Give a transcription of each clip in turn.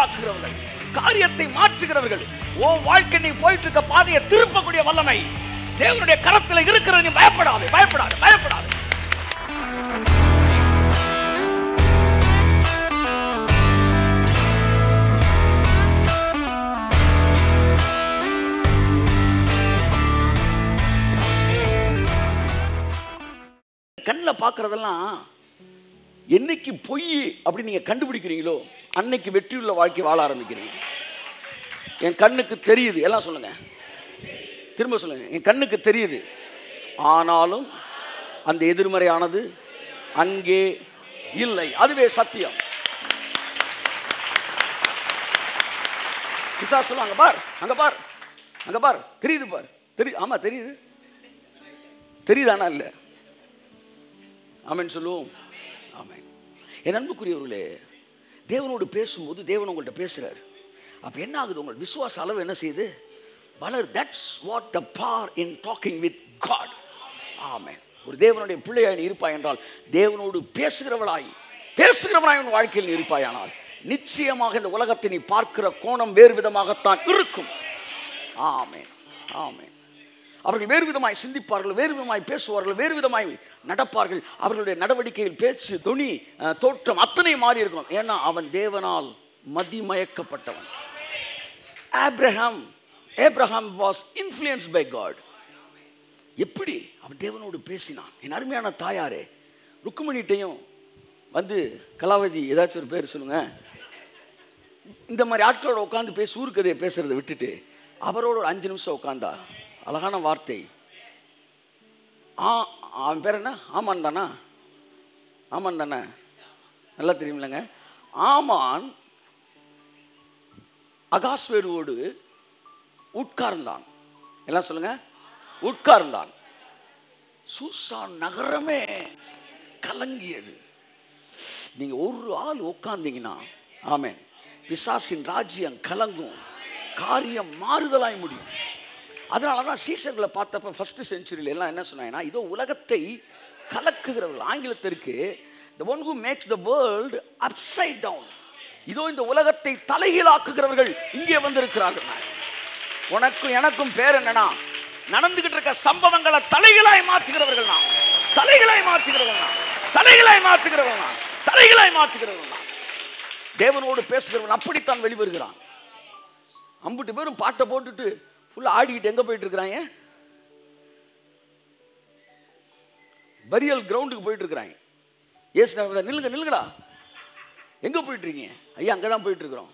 தலைகீழாக்குகிறவர்கள், காரியத்தை மாற்றுகிறவர்கள். ஓ வாழ்க்கை நீ போயிட்டு இருக்க பாதையை திருப்பக்கூடிய வல்லமை தேவனுடைய கரத்தில் இருக்கிறது. நீ பயப்படாதே, பயப்படாதே, பயப்படாதே. கண்ணில் பார்க்கறதெல்லாம் என்னைக்கு பொய் அப்படி நீங்க கண்டுபிடிக்கிறீங்களோ அன்னைக்கு வெற்றியுள்ள வாழ்க்கை வாழ ஆரம்பிக்கிறீங்க. என் கண்ணுக்கு தெரியுது, எல்லாம் சொல்லுங்க, திரும்ப சொல்லுங்க. என் கண்ணுக்கு தெரியுது, ஆனாலும் அந்த எதிர்மறையானது அங்கே இல்லை. அதுவே சத்தியம். சொல்லுவாங்க, பார் அங்க பார், அங்க பார், தெரியுது பார், தெரியுது. ஆமா தெரியுது, தெரியுது, ஆனா இல்லை. ஆமென் சொல்லுவோம். ஆமென். என் அன்புக்குரியவர்களே, தேவனோடு பேசும்போது தேவன் உங்கள்கிட்ட பேசுறாரு. அப்ப என்ன ஆகுது? உங்கள் விசுவாச அளவு என்ன செய்யுது? வளர். That's what the power in talking with God. Amen. ஒரு தேவனுடைய பிள்ளையாய் இருப்பாய் என்றால், தேவனோடு பேசுகிறவளாய் உன் வாழ்க்கையில் இருப்பாயானால், நிச்சயமாக இந்த உலகத்தை நீ பார்க்கிற கோணம் வேறு விதமாகத்தான் இருக்கும். ஆமென், ஆமென். அவர்கள் வேறு விதமாய் சிந்திப்பார்கள், வேறு விதமாய் பேசுவார்கள், வேறு விதமாய் நடப்பார்கள். அவர்களுடைய நடவடிக்கையில், பேச்சு, துணி, தோற்றம் அத்தனை மாறி இருக்கும். ஏன்னா அவன் தேவனால் மதிமயக்கப்பட்டவன். Abraham was influenced by God. எப்படி அவன் தேவனோடு பேசினான். என் அருமையான தாயாரே, ருக்குமணிட்டையும் வந்து, கலாவதி ஏதாச்சும் ஒரு பேர் சொல்லுங்க, இந்த மாதிரி ஆட்களோட உட்காந்து பேசி ஊருக்கதையை பேசுறதை விட்டுட்டு அவரோட ஒரு 5 நிமிஷம் உட்காந்தா. அழகான வார்த்தை. அவன் பேர் என்ன? ஆமான் தானா? ஆமான் தானே? நல்லா தெரியுமில்லங்க. ஆமான் அகாஸ்வேருவோடு உட்கார்ந்தான். எல்லாம் சொல்லுங்க, உட்கார்ந்தான். சூசான் நகரமே கலங்கியது. நீங்க ஒரு ஆள் உட்கார்ந்தீங்கன்னா, ஆமென், பிசாசின் ராஜ்யம் கலங்கும், காரியம் மாறுதலாய் முடியும். அதனாலதான் சீஷர்களை பார்த்தப்ப ஃபர்ஸ்ட் செஞ்சுரியில எல்லாம் என்ன சொன்னாங்கன்னா, இதோ உலகத்தை கலக்குகிறவர்கள், ஆங்கிலத்திற்கு the one who makes the world upside down, இதோ இந்த உலகத்தை தலைகீழாக்குகிறவர்கள் இங்கே வந்திருக்கிறார்கள். உனக்கும் எனக்கும் பேர் என்னன்னா, நடந்துகிட்டு இருக்க சம்பவங்களை தலைகீழாய் மாற்றுகிறவர்கள் நாம், தலைகீழாய் மாற்றுகிறவர்கள் நாம், தலைகீழாய் மாற்றுகிறவர்கள் நாம், தலைகீழாய் மாற்றுகிறவர்கள் நாம். தேவனோடு பேசுகிறவன் அப்படித்தான் வெளிவருகிறான். அம்புட்டு பேரும் பாட்டை போட்டுட்டு ஃபுல்லா ஆடிக்கிட்டு எங்க போயிட்டு இருக்கிறாங்க? பரியல் கிரவுண்டுக்கு போயிட்டு இருக்கிறாங்க. நில்லுங்க நில்லுங்கடா, எங்க போயிட்டு இருக்கீங்க? ஐயா அங்கதான் போயிட்டு இருக்கிறோம்.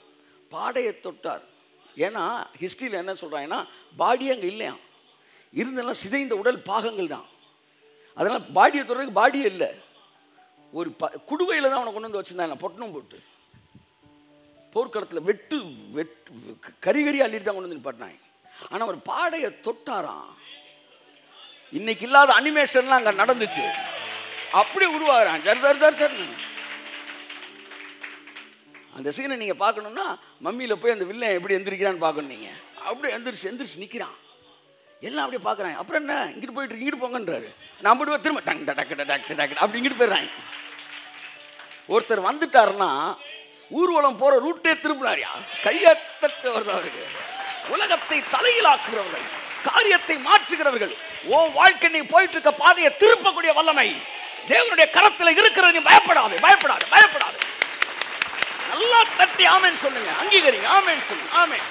பாடையை தொட்டார். ஏன்னா ஹிஸ்டரியில் என்ன சொல்றாங்கன்னா, பாடி அங்கே இல்லையா, இருந்தெல்லாம் சிதைந்த உடல் பாகங்கள் தான். அதனால பாடியை தொடுறதுக்கு பாடியே இல்லை, ஒரு குடுவையில் தான் அவனை கொண்டு வந்து வச்சிருந்தாங்க, பொட்டணம் போட்டு போர்க்களத்தில் வெட்டு கறி அள்ளிட்டு தான் கொண்டு வந்து நிப்பாட்டினாங்க. ஆனால் ஒரு பாடையை தொட்டாராம். இன்னைக்கு இல்லாத அனிமேஷன்லாம் அங்கே நடந்துச்சு. அப்படியே உருவாகிறான். அந்த சீனை நீங்கள் பார்க்கணும்னா மம்மியில் போய் அந்த வில்லன் எப்படி எந்திரிக்கிறான்னு பார்க்கணும். நீங்கள் அப்படியே எந்திரிச்சு நிற்கிறான். எல்லாம் அப்படியே பார்க்குறாங்க. அப்புறம் என்ன, இங்கிட்டு போயிட்டு இங்கிட்டு போங்கன்றாரு. நான் போய்ட்டு திரும்ப டக்கு டக்கு டக்கு டக்கு அப்படி இங்கிட்டு போயிடுறாங்க. ஒருத்தர் வந்துட்டாருன்னா ஊர்வலம் போகிற ரூட்டே திரும்பினாரியா, கையத்தட்டு வருது அவருக்கு. உலகத்தை தலையிலாக்குகிறவர்கள், காரியத்தை மாற்றுகிறவர்கள், ஓ வாழ்க்கை நீ போயிட்டு இருக்க பாதையை திருப்பக்கூடிய வல்லமை தேவனுடைய கரத்தில் இருக்கிறது. நீ பயப்படாதே, பயப்படாதே, பயப்படாதே. நல்லா தட்டி ஆமென் சொல்லுங்க, அங்கீகரிங்க. ஆமென் சொல்லுங்க. ஆமென்.